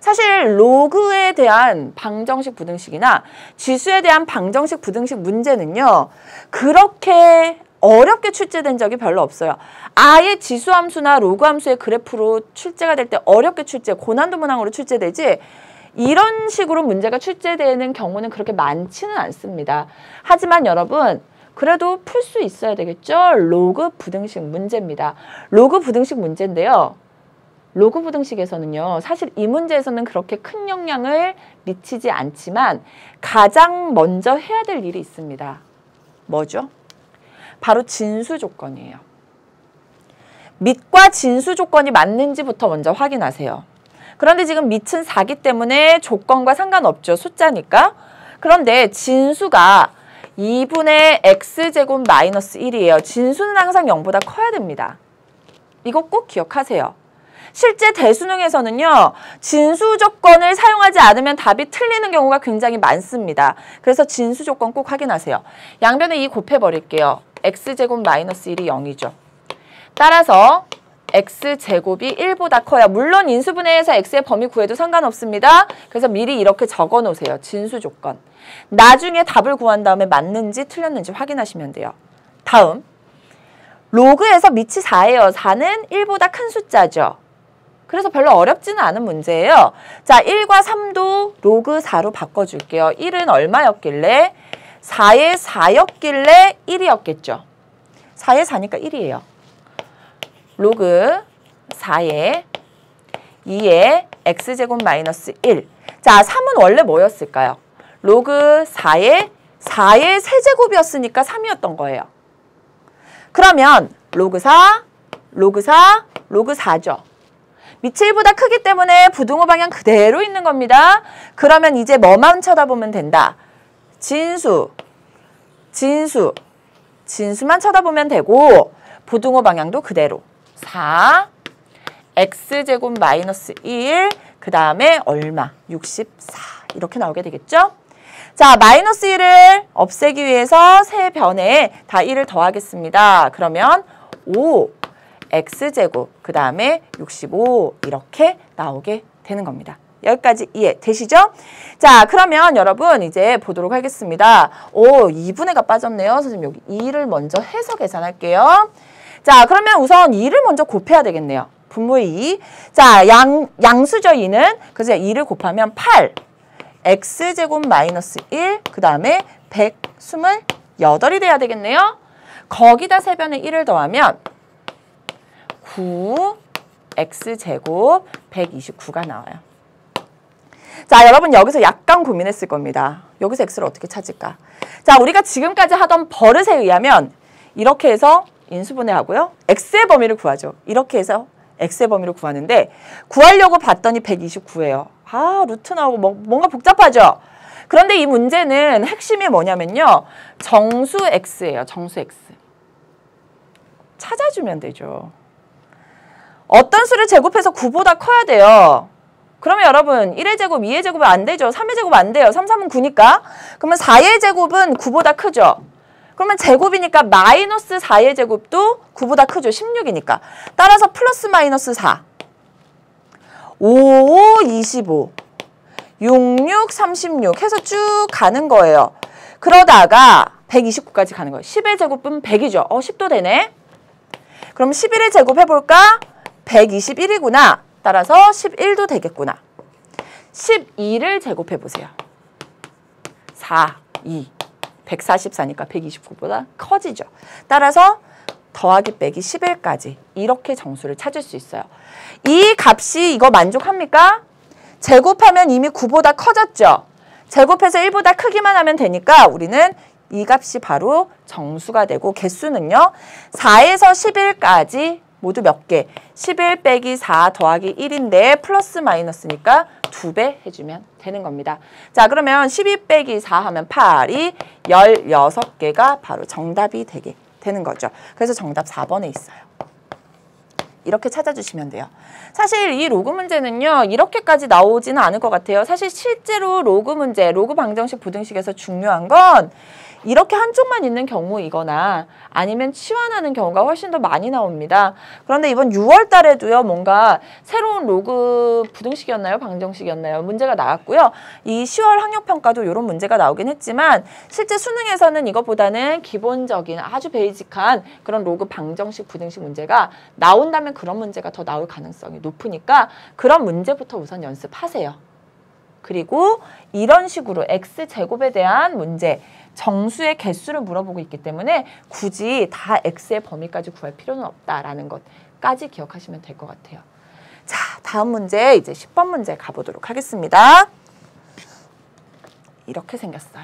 사실 로그에 대한 방정식 부등식이나 지수에 대한 방정식 부등식 문제는요. 그렇게 어렵게 출제된 적이 별로 없어요. 아예 지수함수나 로그함수의 그래프로 출제가 될 때 어렵게 고난도 문항으로 출제되지 이런 식으로 문제가 출제되는 경우는 그렇게 많지는 않습니다. 하지만 여러분 그래도 풀 수 있어야 되겠죠? 로그 부등식 문제입니다. 로그 부등식 문제인데요. 로그 부등식에서는요. 사실 이 문제에서는 그렇게 큰 영향을 미치지 않지만 가장 먼저 해야 될 일이 있습니다. 뭐죠? 바로 진수 조건이에요. 밑과 진수 조건이 맞는지부터 먼저 확인하세요. 그런데 지금 밑은 4기 때문에 조건과 상관없죠. 숫자니까. 그런데 진수가 2분의 x제곱 마이너스 1이에요. 진수는 항상 0보다 커야 됩니다. 이거 꼭 기억하세요. 실제 대수능에서는요. 진수 조건을 사용하지 않으면 답이 틀리는 경우가 굉장히 많습니다. 그래서 진수 조건 꼭 확인하세요. 양변에 2 곱해버릴게요. x제곱 마이너스 1이 0이죠. 따라서 x제곱이 1보다 커요. 물론 인수분해해서 x의 범위 구해도 상관없습니다. 그래서 미리 이렇게 적어놓으세요. 진수 조건. 나중에 답을 구한 다음에 맞는지 틀렸는지 확인하시면 돼요. 다음, 로그에서 밑이 4예요. 4는 1보다 큰 숫자죠. 그래서 별로 어렵지는 않은 문제예요. 자, 1과 3도 로그 4로 바꿔줄게요. 1은 얼마였길래? 4에 4였길래 1이었겠죠. 4에 4니까 1이에요. 로그 4에 2에 x제곱 마이너스 1. 자, 3은 원래 뭐였을까요? 로그 4에 4의 세제곱이었으니까 3이었던 거예요. 그러면 로그 4, 로그 4, 로그 4죠. 밑이 1보다 크기 때문에 부등호 방향 그대로 있는 겁니다. 그러면 이제 뭐만 쳐다보면 된다? 진수, 진수, 진수만 쳐다보면 되고 부등호 방향도 그대로. 4, x제곱 마이너스 1, 그 다음에 얼마? 64. 이렇게 나오게 되겠죠? 자, 마이너스 1을 없애기 위해서 세 변에 다 1을 더하겠습니다. 그러면 5, x제곱, 그 다음에 65 이렇게 나오게 되는 겁니다. 여기까지 이해되시죠? 자, 그러면 여러분 이제 보도록 하겠습니다. 2분의가 빠졌네요. 선생님 여기 2를 먼저 해서 계산할게요. 자, 그러면 우선 2를 먼저 곱해야 되겠네요. 분모의 2. 자, 양수죠, 2는. 그래서 2를 곱하면 8. x제곱 마이너스 1, 그 다음에 128이 돼야 되겠네요. 거기다 세변에 1을 더하면 9, x제곱 129가 나와요. 자, 여러분 여기서 약간 고민했을 겁니다. 여기서 x를 어떻게 찾을까? 자, 우리가 지금까지 하던 버릇에 의하면 이렇게 해서 인수분해하고요. x의 범위를 구하죠. 이렇게 해서 x의 범위를 구하는데 구하려고 봤더니 129예요. 아, 루트 나오고 뭔가 복잡하죠? 그런데 이 문제는 핵심이 뭐냐면요. 정수 x예요. 정수 x. 찾아주면 되죠. 어떤 수를 제곱해서 9보다 커야 돼요. 그러면 여러분 1의 제곱, 2의 제곱은 안 되죠. 3의 제곱 안 돼요. 3, 3은 9니까. 그러면 4의 제곱은 9보다 크죠. 그러면 제곱이니까 마이너스 4의 제곱도 9보다 크죠. 16이니까. 따라서 플러스 마이너스 4. 5, 25. 66, 36 해서 쭉 가는 거예요. 그러다가 129까지 가는 거예요. 10의 제곱은 100이죠. 10도 되네. 그럼 11의 제곱 해볼까? 121이구나. 따라서 11도 되겠구나. 12를 제곱해보세요. 4, 2, 144니까 129보다 커지죠. 따라서 더하기 빼기 11까지 이렇게 정수를 찾을 수 있어요. 이 값이 이거 만족합니까? 제곱하면 이미 9보다 커졌죠. 제곱해서 1보다 크기만 하면 되니까 우리는 이 값이 바로 정수가 되고 개수는요. 4에서 11까지 모두 몇 개? 11 빼기 4 더하기 1인데 플러스 마이너스니까 2배 해주면 되는 겁니다. 자, 그러면 12 빼기 4 하면 8이 16개가 바로 정답이 되게 되는 거죠. 그래서 정답 4번에 있어요. 이렇게 찾아주시면 돼요. 사실 이 로그 문제는요. 이렇게까지 나오지는 않을 것 같아요. 사실 실제로 로그 문제, 로그 방정식 부등식에서 중요한 건 이렇게 한쪽만 있는 경우이거나 아니면 치환하는 경우가 훨씬 더 많이 나옵니다. 그런데 이번 6월 달에도요, 뭔가 새로운 로그 부등식이었나요? 방정식이었나요? 문제가 나왔고요. 이 10월 학력평가도 이런 문제가 나오긴 했지만 실제 수능에서는 이것보다는 기본적인 아주 베이직한 그런 로그 방정식, 부등식 문제가 나온다면 그런 문제가 더 나올 가능성이 높으니까 그런 문제부터 우선 연습하세요. 그리고 이런 식으로 x제곱에 대한 문제, 정수의 개수를 물어보고 있기 때문에 굳이 다 x의 범위까지 구할 필요는 없다라는 것까지 기억하시면 될 것 같아요. 자, 다음 문제 이제 10번 문제 가보도록 하겠습니다. 이렇게 생겼어요.